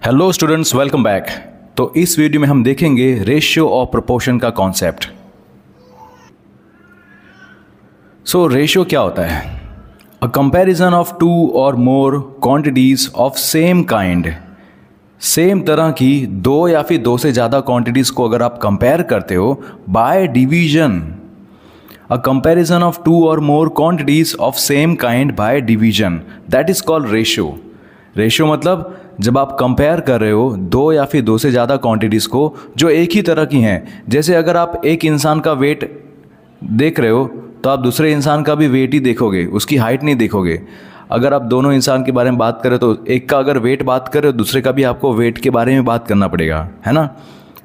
Hello students, welcome back. तो इस video में हम देखेंगे रेशियो ऑफ प्रोपोर्शन का कॉन्सेप्ट। सो रेशियो क्या होता है? A comparison of two or more quantities of same kind. Same तरह की दो या फिर दो से ज़्यादा क्वांटिटीज़ को अगर आप कंपेयर करते हो by division. A comparison of two or more quantities of same kind by division, that is called ratio. Ratio मतलब जब आप कंपेयर कर रहे हो दो या फिर दो से ज़्यादा क्वांटिटीज़ को जो एक ही तरह की हैं। जैसे अगर आप एक इंसान का वेट देख रहे हो तो आप दूसरे इंसान का भी वेट ही देखोगे, उसकी हाइट नहीं देखोगे। अगर आप दोनों इंसान के बारे में बात करें तो एक का अगर वेट बात करें तो दूसरे का भी आपको वेट के बारे में बात करना पड़ेगा, है ना।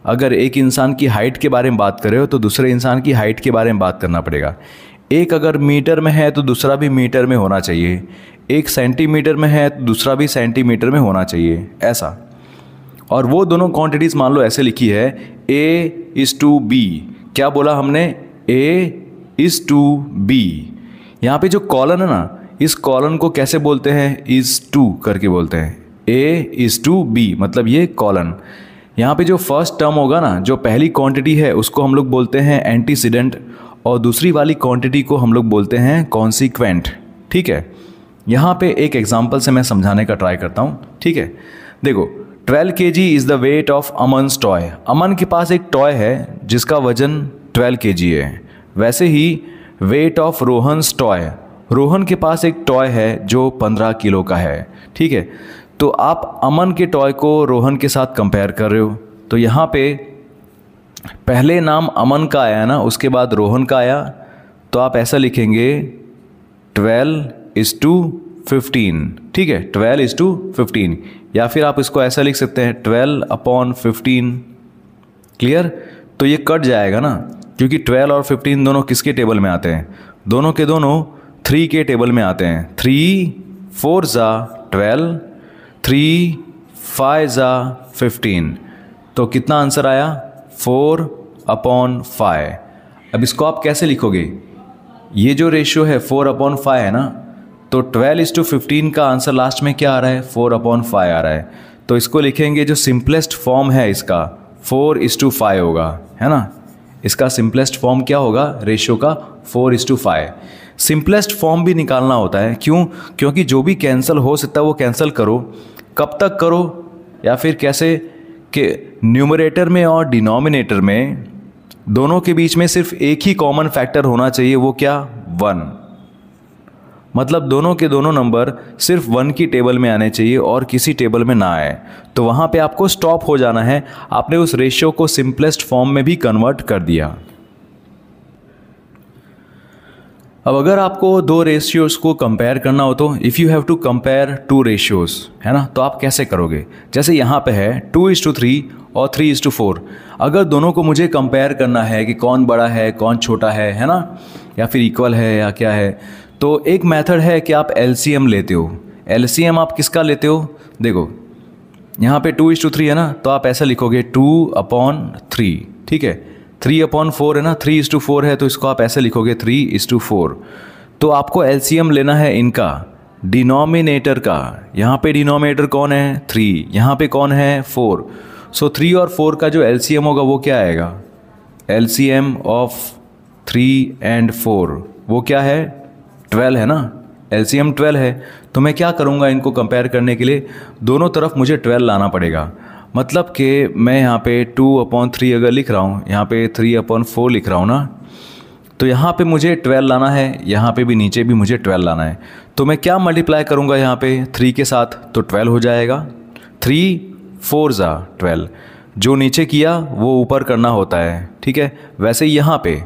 अगर एक इंसान की हाइट के बारे में बात कर रहे हो तो दूसरे इंसान की हाइट के बारे में बात करना पड़ेगा। एक अगर मीटर में है तो दूसरा भी मीटर में होना चाहिए। एक सेंटीमीटर में है तो दूसरा भी सेंटीमीटर में होना चाहिए, ऐसा। और वो दोनों क्वांटिटीज़ मान लो ऐसे लिखी है A:B। क्या बोला हमने? A:B। यहाँ पे जो कॉलन है ना, इस कॉलन को कैसे बोलते हैं? is to करके बोलते हैं। A:B मतलब ये कॉलन। यहाँ पे जो फर्स्ट टर्म होगा ना, जो पहली क्वांटिटी है उसको हम लोग बोलते हैं एंटीसीडेंट और दूसरी वाली क्वांटिटी को हम लोग बोलते हैं कॉन्सिक्वेंट। ठीक है, यहाँ पे एक एग्जांपल से मैं समझाने का ट्राई करता हूँ। ठीक है, देखो 12 kg is the weight of Aman's toy. Aman के पास एक टॉय है जिसका वजन 12 kg है। वैसे ही वेट ऑफ रोहन's टॉय, रोहन के पास एक टॉय है जो 15 किलो का है। ठीक है, तो आप अमन के टॉय को रोहन के साथ कंपेयर कर रहे हो तो यहाँ पे पहले नाम अमन का आया ना, उसके बाद रोहन का आया, तो आप ऐसा लिखेंगे 12:15। ठीक है, 12:15। या फिर आप इसको ऐसा लिख सकते हैं 12/15। क्लियर? तो ये कट जाएगा ना, क्योंकि 12 और 15 दोनों किसके टेबल में आते हैं? दोनों के दोनों 3 के टेबल में आते हैं। 3 4 12, 3 5 15। तो कितना आंसर आया? 4/5। अब इसको आप कैसे लिखोगे? ये जो रेशियो है 4/5 है ना, तो 12:15 का आंसर लास्ट में क्या आ रहा है? 4/5 आ रहा है। तो इसको लिखेंगे, जो सिंपलेस्ट फॉर्म है इसका 4:5 होगा, है ना। इसका सिंपलेस्ट फॉर्म क्या होगा रेशियो का? 4:5। सिंपलेस्ट फॉर्म भी निकालना होता है, क्यों? क्योंकि जो भी कैंसिल हो सकता है वो कैंसिल करो। कब तक करो? या फिर कैसे कि न्यूमरेटर में और डिनोमिनेटर में दोनों के बीच में सिर्फ एक ही कॉमन फैक्टर होना चाहिए। वो क्या? 1। मतलब दोनों के दोनों नंबर सिर्फ 1 की टेबल में आने चाहिए और किसी टेबल में ना आए। तो वहाँ पे आपको स्टॉप हो जाना है। आपने उस रेशियो को सिंपलेस्ट फॉर्म में भी कन्वर्ट कर दिया। अब अगर आपको दो रेशियोज़ को कंपेयर करना हो तो if you have to compare two ratios, है ना, तो आप कैसे करोगे? जैसे यहाँ पे है 2:3 और 3:4। अगर दोनों को मुझे कंपेयर करना है कि कौन बड़ा है कौन छोटा है ना, या फिर इक्वल है या क्या है, तो एक मेथड है कि आप एलसीएम लेते हो। एलसीएम आप किसका लेते हो? देखो यहाँ पे 2:3 है ना, तो आप ऐसा लिखोगे 2/3। ठीक है, 3/4 है ना, 3:4 है, तो इसको आप ऐसे लिखोगे 3:4। तो आपको एलसीएम लेना है इनका डिनोमिनेटर का। यहाँ पे डिनोमिनेटर कौन है? 3। यहाँ पे कौन है? 4। सो 3 और 4 का जो एलसीएम होगा वो क्या आएगा? एलसीएम ऑफ 3 and 4 वो क्या है? 12 है ना। एलसीएम 12 है। तो मैं क्या करूँगा इनको कंपेयर करने के लिए? दोनों तरफ मुझे 12 लाना पड़ेगा। मतलब कि मैं यहाँ पे 2/3 अगर लिख रहा हूँ, यहाँ पे 3/4 लिख रहा हूँ ना, तो यहाँ पे मुझे 12 लाना है, यहाँ पे भी नीचे भी मुझे 12 लाना है। तो मैं क्या मल्टीप्लाई करूँगा यहाँ पे 3 के साथ? तो 12 हो जाएगा। 3 4 12। जो नीचे किया वो ऊपर करना होता है। ठीक है, वैसे ही यहाँ पे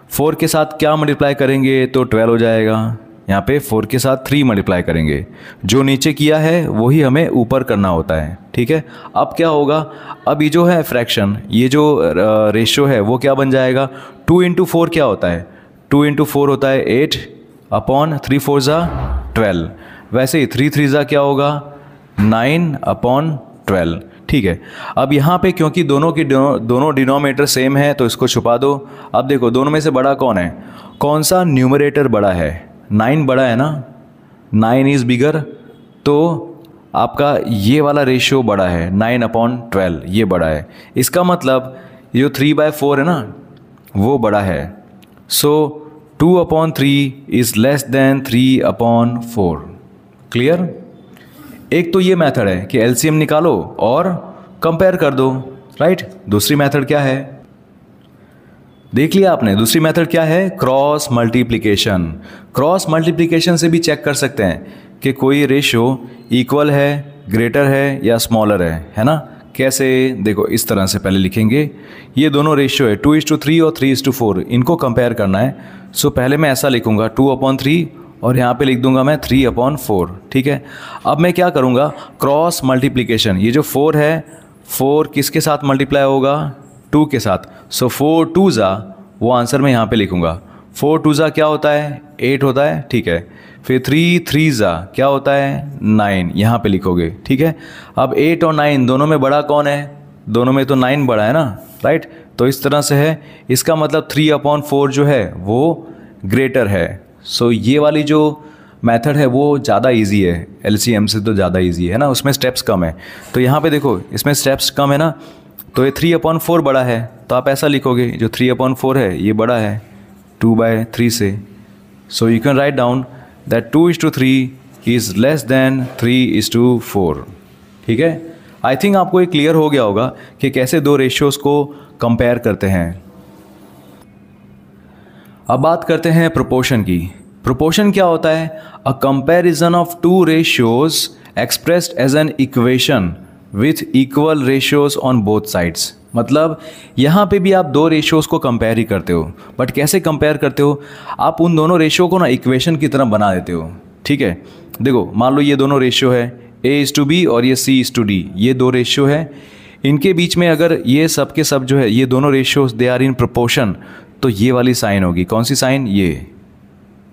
4 के साथ क्या मल्टीप्लाई करेंगे तो 12 हो जाएगा। यहाँ पे 4 के साथ 3 मल्टीप्लाई करेंगे, जो नीचे किया है वही हमें ऊपर करना होता है। ठीक है, अब क्या होगा? अब ये जो है फ्रैक्शन, ये जो रेशियो है वो क्या बन जाएगा? 2 × 4 क्या होता है? 2 × 4 होता है 8/3 4 12। वैसे ही 3 3 क्या होगा? 9/12। ठीक है, अब यहाँ पे क्योंकि दोनों डिनोमिनेटर सेम है तो इसको छुपा दो। अब देखो दोनों में से बड़ा कौन है? कौन सा न्यूमरेटर बड़ा है? 9 बड़ा है ना, 9 इज़ बिगर। तो आपका ये वाला रेशियो बड़ा है, 9/12 ये बड़ा है। इसका मतलब ये जो 3/4 है ना वो बड़ा है। सो 2/3 इज़ लेस देन 3/4। क्लियर? एक तो ये मेथड है कि एलसीएम निकालो और कंपेयर कर दो, राइट। दूसरी मेथड क्या है, देख लिया आपने। दूसरी मेथड क्या है, क्रॉस मल्टीप्लिकेशन। क्रॉस मल्टीप्लिकेशन से भी चेक कर सकते हैं कि कोई रेशियो इक्वल है, ग्रेटर है या स्मॉलर है ना। कैसे, देखो इस तरह से पहले लिखेंगे, ये दोनों रेशियो है 2:3 और 3:4, इनको कंपेयर करना है। सो पहले मैं ऐसा लिखूंगा 2/3 और यहाँ पे लिख दूंगा मैं 3/4, ठीक है। अब मैं क्या करूँगा, क्रॉस मल्टीप्लिकेशन। ये जो 4 है, 4 किसके साथ मल्टीप्लाई होगा, 2 के साथ। सो 4 2 ज़ा, वो आंसर मैं यहाँ पे लिखूँगा। 4 2 ज़ा क्या होता है, 8 होता है, ठीक है। फिर 3 3 ज़ा क्या होता है, 9, यहाँ पे लिखोगे, ठीक है। अब 8 और 9 दोनों में बड़ा कौन है, दोनों में तो 9 बड़ा है ना, राइट। तो इस तरह से है, इसका मतलब 3/4 जो है वो ग्रेटर है। सो ये वाली जो मेथड है वो ज़्यादा इजी है, एलसीएम से तो ज़्यादा इजी है ना, उसमें स्टेप्स कम है। तो यहाँ पे देखो इसमें स्टेप्स कम है ना, तो ये 3/4 बड़ा है, तो आप ऐसा लिखोगे, जो 3/4 है ये बड़ा है 2/3 से। So you can write down that 2:3 is less than 3:4, ठीक है। आई थिंक आपको ये क्लियर हो गया होगा कि कैसे दो रेशियोज़ को कंपेयर करते हैं। अब बात करते हैं प्रोपोर्शन की। प्रोपोर्शन क्या होता है, a comparison of two ratios expressed as an equation with equal ratios on both sides. मतलब यहाँ पे भी आप दो रेशियोज़ को कंपेयर ही करते हो, बट कैसे कंपेयर करते हो, आप उन दोनों रेशियो को ना इक्वेशन की तरह बना देते हो, ठीक है। देखो मान लो ये दोनों रेशियो है A:B और ये C:D, ये दो रेशियो है। इनके बीच में अगर ये सब के सब जो है ये दोनों ratios they are in proportion, तो ये वाली साइन होगी, कौन सी साइन, ये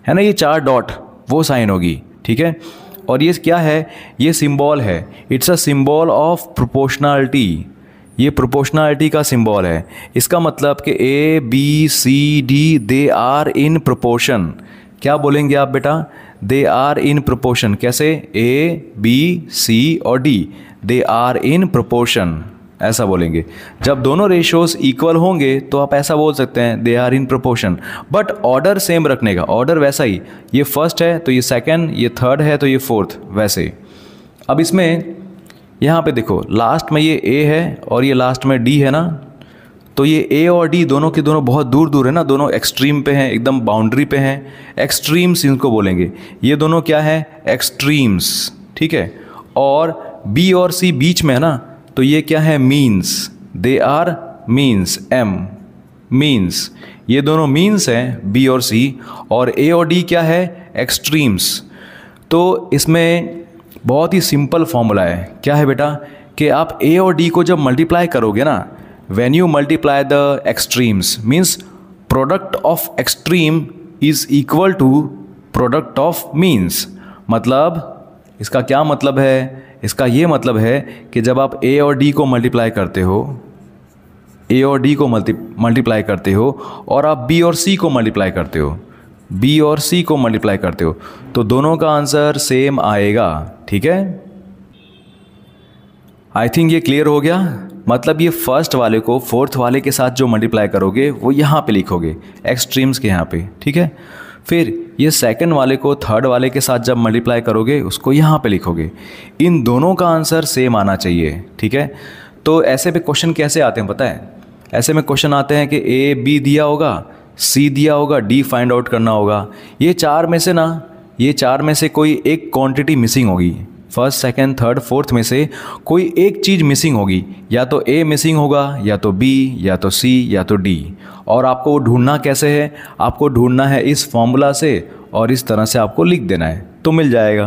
है ना, ये 4 डॉट वो साइन होगी, ठीक है। और ये क्या है, ये सिंबल है, it's a symbol of proportionality. ये प्रोपोर्शनैलिटी का सिंबल है। इसका मतलब कि A, B, C, D they are in proportion. क्या बोलेंगे आप बेटा, दे आर इन प्रोपोर्शन। कैसे, A, B, C और D they are in proportion, ऐसा बोलेंगे। जब दोनों रेशियोज इक्वल होंगे तो आप ऐसा बोल सकते हैं they are in proportion, but order same रखने का, ऑर्डर वैसा ही, ये फर्स्ट है तो ये सेकंड, ये थर्ड है तो ये फोर्थ, वैसे। अब इसमें यहाँ पे देखो लास्ट में ये A है और ये लास्ट में D है ना, तो ये A और D दोनों के दोनों बहुत दूर दूर है ना, दोनों एक्सट्रीम पे हैं, एकदम बाउंड्री पे हैं, एक्सट्रीम्स इनको बोलेंगे। ये दोनों क्या है, एक्सट्रीम्स, ठीक है। और B और C बीच में है ना, तो ये क्या है, means, they are means, M means, ये दोनों मीन्स हैं B और C। और A और D क्या है, एक्सट्रीम्स। तो इसमें बहुत ही सिंपल फॉर्मूला है, क्या है बेटा, कि आप A और D को जब मल्टीप्लाई करोगे ना, when you multiply the extremes means product of extreme is equal to product of means. मतलब इसका क्या मतलब है, इसका ये मतलब है कि जब आप A और D को मल्टीप्लाई करते हो, A और D को मल्टीप्लाई करते हो और आप B और C को मल्टीप्लाई करते हो, B और C को मल्टीप्लाई करते हो, तो दोनों का आंसर सेम आएगा, ठीक है। आई थिंक ये क्लियर हो गया। मतलब ये फर्स्ट वाले को फोर्थ वाले के साथ जो मल्टीप्लाई करोगे वो यहाँ पे लिखोगे, एक्सट्रीम्स के यहाँ पे, ठीक है। फिर ये सेकंड वाले को थर्ड वाले के साथ जब मल्टीप्लाई करोगे उसको यहाँ पे लिखोगे। इन दोनों का आंसर सेम आना चाहिए, ठीक है। तो ऐसे पे क्वेश्चन कैसे आते हैं पता है, ऐसे में क्वेश्चन आते हैं कि A B दिया होगा, C दिया होगा, D फाइंड आउट करना होगा। ये चार में से ना, ये चार में से कोई एक क्वांटिटी मिसिंग होगी, फर्स्ट सेकंड थर्ड फोर्थ में से कोई एक चीज़ मिसिंग होगी, या तो A मिसिंग होगा, या तो B, या तो C, या तो D। और आपको वो ढूंढना कैसे है, आपको ढूंढना है इस फॉर्मूला से और इस तरह से आपको लिख देना है तो मिल जाएगा।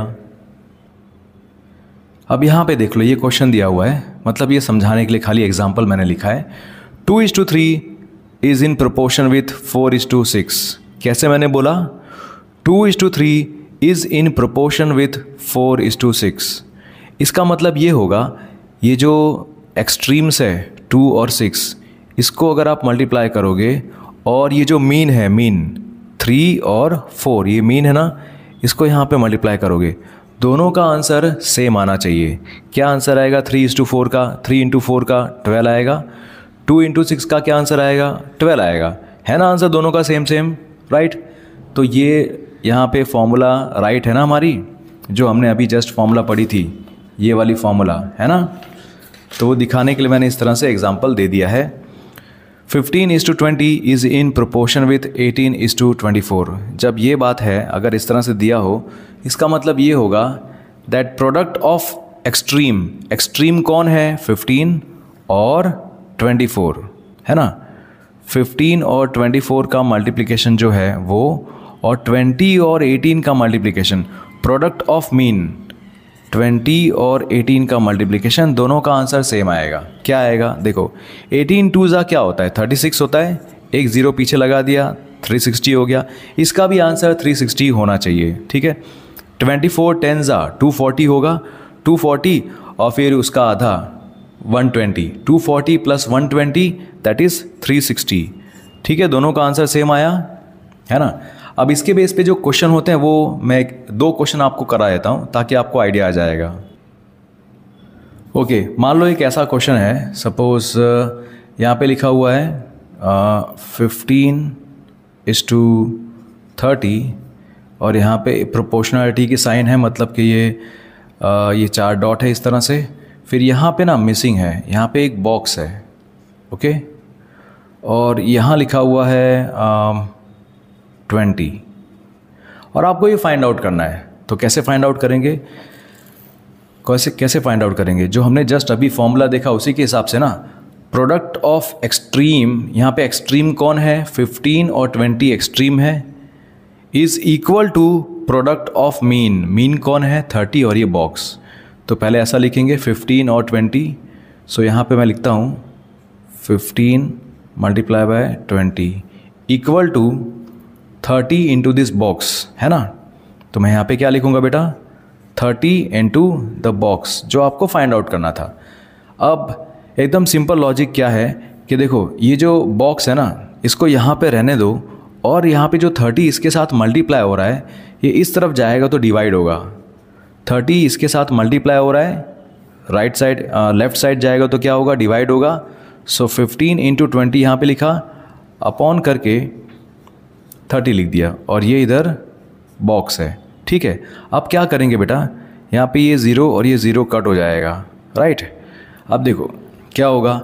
अब यहाँ पे देख लो ये क्वेश्चन दिया हुआ है, मतलब ये समझाने के लिए खाली एग्जाम्पल मैंने लिखा है। 2:3 इज़ इन प्रोपोर्शन विथ 4:6। कैसे मैंने बोला, 2:3 इज़ इन प्रोपोर्शन विथ 4:6। इसका मतलब ये होगा, ये जो एक्सट्रीम्स है 2 और 6, इसको अगर आप मल्टीप्लाई करोगे और ये जो मीन है, मीन 3 और 4, ये मीन है ना, इसको यहाँ पे मल्टीप्लाई करोगे दोनों का आंसर सेम आना चाहिए। क्या आंसर आएगा 3:4 का? 3 × 4 का 12 आएगा। 2 × 6 का क्या आंसर आएगा? 12 आएगा, है ना? आंसर दोनों का सेम सेम, राइट? तो ये यहाँ पे फॉर्मूला राइट है ना हमारी, जो हमने अभी जस्ट फॉर्मूला पढ़ी थी, ये वाली फॉर्मूला है ना। तो वो दिखाने के लिए मैंने इस तरह से एग्जांपल दे दिया है। 15:20 इज़ इन प्रोपोर्शन विथ 18:24। जब ये बात है, अगर इस तरह से दिया हो, इसका मतलब ये होगा that product of extreme, extreme कौन है? 15 और 24, है ना। 15 और 24 का मल्टीप्लिकेशन जो है वो, और 20 और 18 का मल्टीप्लिकेशन, प्रोडक्ट ऑफ मीन 20 और 18 का मल्टीप्लिकेशन, दोनों का आंसर सेम आएगा। क्या आएगा? देखो 18 2 क्या होता है? 36 होता है, एक ज़ीरो पीछे लगा दिया, 360 हो गया। इसका भी आंसर 360 होना चाहिए, ठीक है। 24 10 240 होगा, 240 और फिर उसका आधा 120, 240 + 120 दैट इज़ 360, ठीक है। दोनों का आंसर सेम आया, है ना। अब इसके बेस पे जो क्वेश्चन होते हैं वो मैं 2 क्वेश्चन आपको करा देता हूँ ताकि आपको आइडिया आ जाएगा। ओके, मान लो एक ऐसा क्वेश्चन है, सपोज यहाँ पे लिखा हुआ है 15:30 और यहाँ पे प्रोपोर्शनलिटी की साइन है, मतलब कि ये 4 डॉट है इस तरह से। फिर यहाँ पे ना मिसिंग है, यहाँ पे एक बॉक्स है, ओके, और यहाँ लिखा हुआ है 20, और आपको ये फाइंड आउट करना है। तो कैसे फाइंड आउट करेंगे? कैसे फाइंड आउट करेंगे? जो हमने जस्ट अभी फॉर्मूला देखा उसी के हिसाब से ना, प्रोडक्ट ऑफ एक्सट्रीम, यहाँ पे एक्सट्रीम कौन है? 15 और 20 एक्सट्रीम है, is equal to product of mean, mean कौन है? 30 और ये बॉक्स। तो पहले ऐसा लिखेंगे 15 और 20। सो यहाँ पे मैं लिखता हूँ 15 × 20 equal to 30 into this box, है ना। तो मैं यहाँ पे क्या लिखूँगा बेटा? 30 इंटू द बॉक्स, जो आपको फाइंड आउट करना था। अब एकदम सिंपल लॉजिक क्या है कि देखो ये जो बॉक्स है ना, इसको यहाँ पे रहने दो, और यहाँ पे जो 30 इसके साथ मल्टीप्लाई हो रहा है, ये इस तरफ जाएगा तो डिवाइड होगा। 30 इसके साथ मल्टीप्लाई हो रहा है, राइट साइड लेफ्ट साइड जाएगा तो क्या होगा? डिवाइड होगा। सो 15 इंटू 20 यहाँ पे लिखा, अपॉन करके 30 लिख दिया, और ये इधर बॉक्स है, ठीक है। अब क्या करेंगे बेटा? यहाँ पे ये 0 और ये 0 कट हो जाएगा, राइट। अब देखो क्या होगा,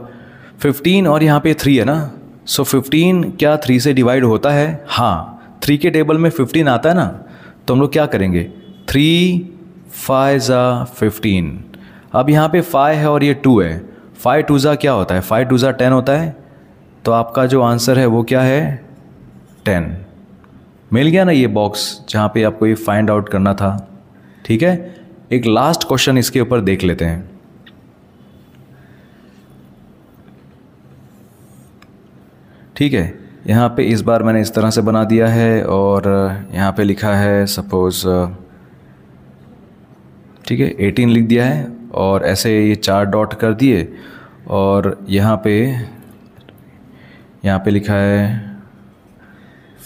15 और यहाँ पे 3 है ना, सो 15 क्या 3 से डिवाइड होता है? हाँ, 3 के टेबल में 15 आता है ना, तो हम लोग क्या करेंगे? 3 5 15। अब यहाँ पे 5 है और ये 2 है, 5 2 क्या होता है? 5 2 10 होता है। तो आपका जो आंसर है वो क्या है? 10। मिल गया ना ये बॉक्स जहाँ पे आपको ये फाइंड आउट करना था, ठीक है। एक लास्ट क्वेश्चन इसके ऊपर देख लेते हैं। ठीक है, यहाँ पे इस बार मैंने इस तरह से बना दिया है, और यहाँ पे लिखा है सपोज, ठीक है, 18 लिख दिया है, और ऐसे ये 4 डॉट कर दिए, और यहाँ पे लिखा है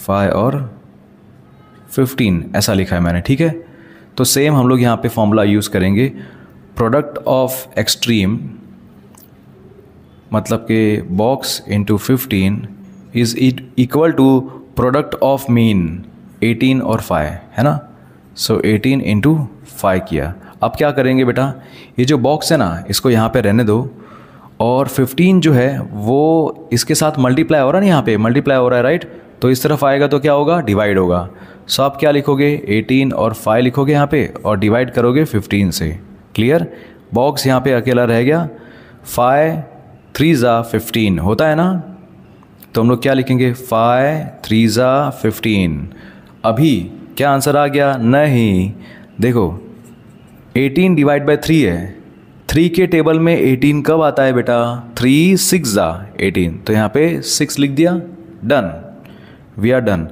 5 और 15 ऐसा लिखा है मैंने, ठीक है। तो सेम हम लोग यहाँ पे फॉर्मूला यूज़ करेंगे, प्रोडक्ट ऑफ एक्सट्रीम मतलब कि box into 15 is equal to product of mean 18 और 5, है ना। सो 18 इंटू 5 किया। अब क्या करेंगे बेटा, ये जो बॉक्स है ना, इसको यहाँ पे रहने दो, और 15 जो है वो इसके साथ मल्टीप्लाई हो रहा है ना, यहाँ पे मल्टीप्लाई हो रहा है, राइट। तो इस तरफ आएगा तो क्या होगा? डिवाइड होगा। सो आप क्या लिखोगे? 18 और 5 लिखोगे यहाँ पे, और डिवाइड करोगे 15 से। क्लियर? बॉक्स यहाँ पे अकेला रह गया। 5 3 15 होता है ना, तो हम लोग क्या लिखेंगे? 5 3 15। अभी क्या आंसर आ गया? नहीं, देखो 18 डिवाइड बाई 3 है, 3 के टेबल में 18 कब आता है बेटा? 3 6 18, तो यहाँ पे 6 लिख दिया। Done, we are done.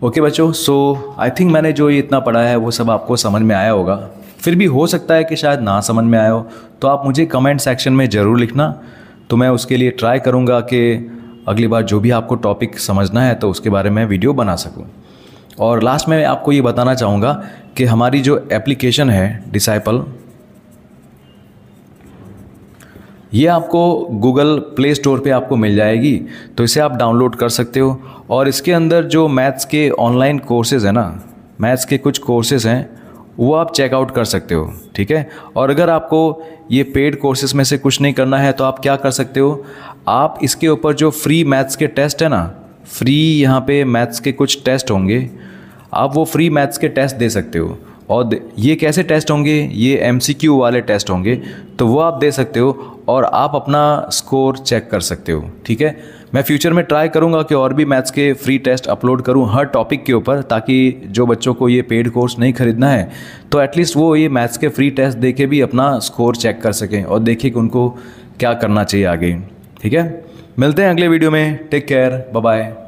Okay बच्चों, सो आई थिंक मैंने जो ये इतना पढ़ा है वो सब आपको समझ में आया होगा। फिर भी हो सकता है कि शायद ना समझ में आया हो, तो आप मुझे कमेंट सेक्शन में ज़रूर लिखना, तो मैं उसके लिए ट्राई करूँगा कि अगली बार जो भी आपको टॉपिक समझना है तो उसके बारे में वीडियो बना सकूँ। और लास्ट में आपको ये बताना चाहूँगा कि हमारी जो एप्लीकेशन है डिसाइपल, ये आपको गूगल प्ले स्टोर पे आपको मिल जाएगी, तो इसे आप डाउनलोड कर सकते हो। और इसके अंदर जो मैथ्स के ऑनलाइन कोर्सेज़ हैं ना, मैथ्स के कुछ कोर्सेज़ हैं, वो आप चेकआउट कर सकते हो, ठीक है। और अगर आपको ये पेड कोर्सेज में से कुछ नहीं करना है तो आप क्या कर सकते हो, आप इसके ऊपर जो फ्री मैथ्स के टेस्ट है ना, फ्री यहाँ पे मैथ्स के कुछ टेस्ट होंगे, आप वो फ्री मैथ्स के टेस्ट दे सकते हो। और ये कैसे टेस्ट होंगे, ये MCQ वाले टेस्ट होंगे, तो वो आप दे सकते हो और आप अपना स्कोर चेक कर सकते हो, ठीक है। मैं फ्यूचर में ट्राई करूँगा कि और भी मैथ्स के फ्री टेस्ट अपलोड करूँ हर टॉपिक के ऊपर, ताकि जो बच्चों को ये पेड कोर्स नहीं खरीदना है तो एटलीस्ट वो ये मैथ्स के फ्री टेस्ट दे के भी अपना स्कोर चेक कर सकें और देखें कि उनको क्या करना चाहिए आगे, ठीक है। मिलते हैं अगले वीडियो में, टेक केयर, बाय बाय।